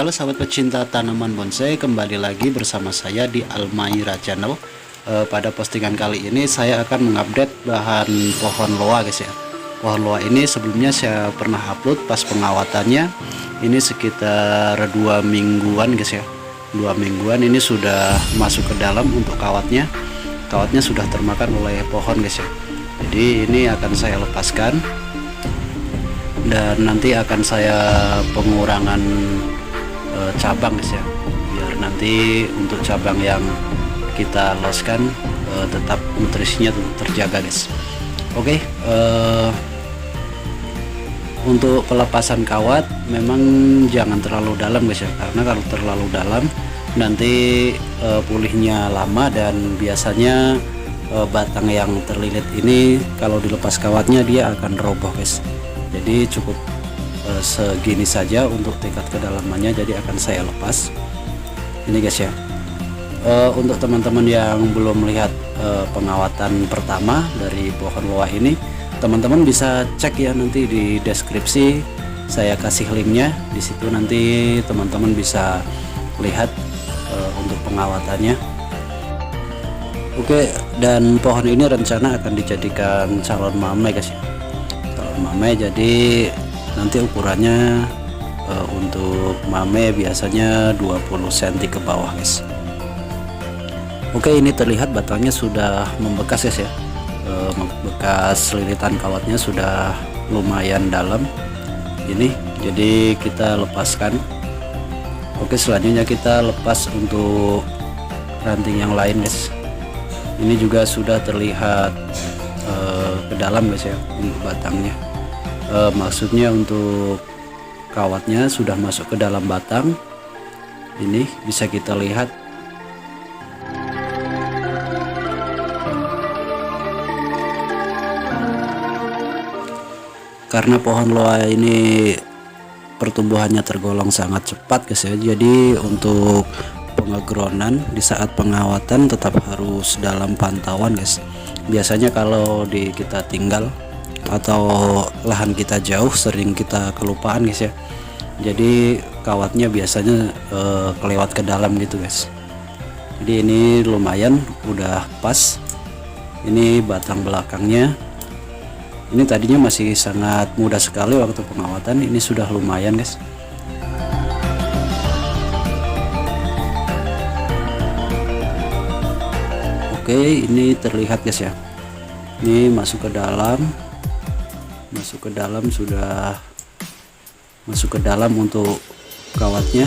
Halo sahabat pecinta tanaman bonsai, kembali lagi bersama saya di Almaira Channel. Pada postingan kali ini saya akan mengupdate bahan pohon loa guys ya. Pohon loa ini sebelumnya saya pernah upload pas pengawatannya. Ini sekitar 2 mingguan guys ya. 2 mingguan ini sudah masuk ke dalam untuk kawatnya. Kawatnya sudah termakan oleh pohon guys ya. Jadi ini akan saya lepaskan dan nanti akan saya pengurangan cabang guys ya, biar nanti untuk cabang yang kita loskan tetap nutrisinya tetap terjaga guys. Oke, untuk pelepasan kawat memang jangan terlalu dalam guys ya, karena kalau terlalu dalam nanti pulihnya lama dan biasanya batang yang terlilit ini kalau dilepas kawatnya dia akan roboh guys. Jadi cukup segini saja untuk tingkat kedalamannya, jadi akan saya lepas ini guys ya. Untuk teman-teman yang belum melihat pengawatan pertama dari pohon loa ini, teman-teman bisa cek ya, nanti di deskripsi saya kasih linknya. Di situ nanti teman-teman bisa lihat untuk pengawatannya. Oke, dan pohon ini rencana akan dijadikan calon mame guys ya, calon mame. Jadi nanti ukurannya untuk mame biasanya 20 cm ke bawah guys. Oke, ini terlihat batangnya sudah membekas guys ya. Bekas lilitan kawatnya sudah lumayan dalam ini, jadi kita lepaskan. Oke, selanjutnya kita lepas untuk ranting yang lain guys. Ini juga sudah terlihat ke dalam guys ya untuk batangnya. Maksudnya untuk kawatnya sudah masuk ke dalam batang. Ini bisa kita lihat. Karena pohon loa ini pertumbuhannya tergolong sangat cepat guys ya, jadi untuk pengegronan di saat pengawatan tetap harus dalam pantauan guys. Biasanya kalau kita tinggal atau lahan kita jauh, sering kita kelupaan guys ya, jadi kawatnya biasanya kelewat ke dalam gitu guys. Jadi ini lumayan udah pas. Ini batang belakangnya, ini tadinya masih sangat mudah sekali waktu pengawatan, ini sudah lumayan guys. Oke, ini terlihat guys ya, ini masuk ke dalam, sudah masuk ke dalam untuk kawatnya.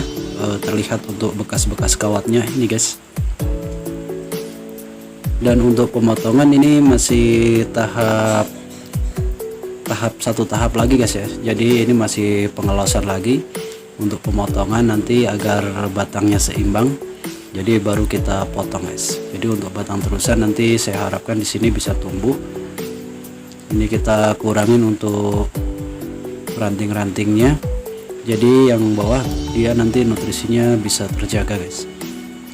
Terlihat untuk bekas-bekas kawatnya ini guys. Dan untuk pemotongan ini masih tahap satu tahap lagi guys ya, jadi ini masih pengelosan lagi untuk pemotongan nanti agar batangnya seimbang, jadi baru kita potong guys. Jadi untuk batang terusan nanti saya harapkan di sini bisa tumbuh. Ini kita kurangin untuk ranting-rantingnya, jadi yang bawah dia nanti nutrisinya bisa terjaga guys.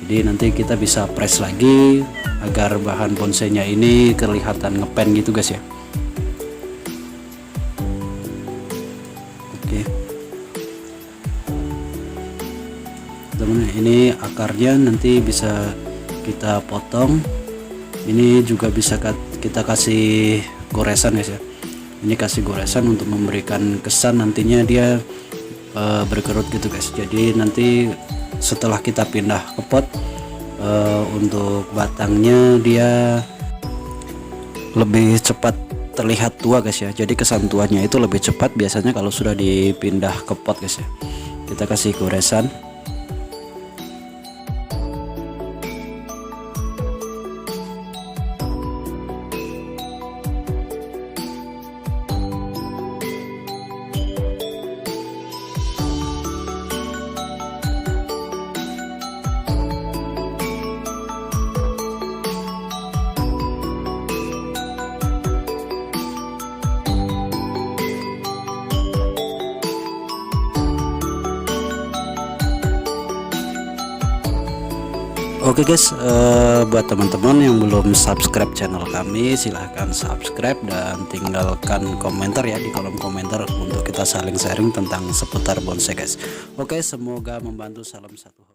Jadi nanti kita bisa press lagi agar bahan bonsainya ini kelihatan ngepen gitu guys ya. Oke teman-teman, ini akarnya nanti bisa kita potong. Ini juga bisa kita kasih goresan guys ya. Ini kasih goresan untuk memberikan kesan nantinya dia berkerut gitu guys. Jadi nanti setelah kita pindah ke pot, untuk batangnya dia lebih cepat terlihat tua guys ya. Jadi kesan tuanya itu lebih cepat biasanya kalau sudah dipindah ke pot guys ya. Kita kasih goresan. Oke guys, buat teman-teman yang belum subscribe channel kami, silahkan subscribe dan tinggalkan komentar ya di kolom komentar untuk kita saling sharing tentang seputar bonsai guys. Oke, semoga membantu. Salam satu hobi.